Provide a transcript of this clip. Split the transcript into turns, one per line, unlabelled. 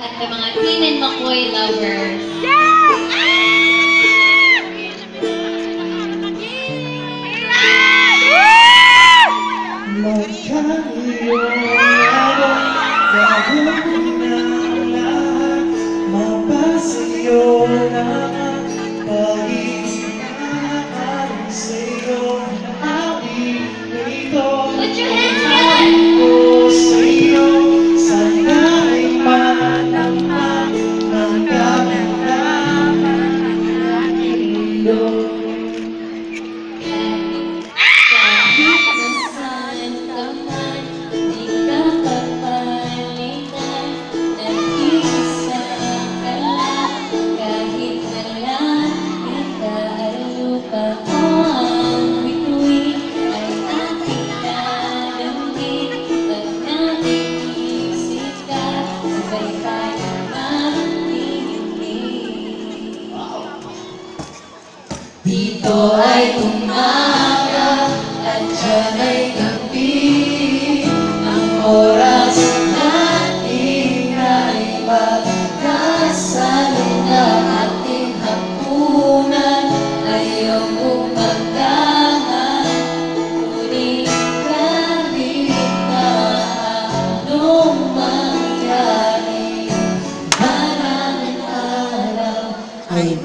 at the mga Tin and McCoy lovers. Put your hands together! Kahit nasaan ka man, di ka papalitan. Nag-iisa ka lang, kahit na langit at lupa o ang bituin ay ating dadamhin. Pag nag-iisip ka, sabay tayo magdidinig. Dito ay umaga at dyan ay gabi. Ang oras natin ay magkasalo na ating hapunan. Ayaw umagahan, ngunit kahit na anong mangyari, maraming araw ay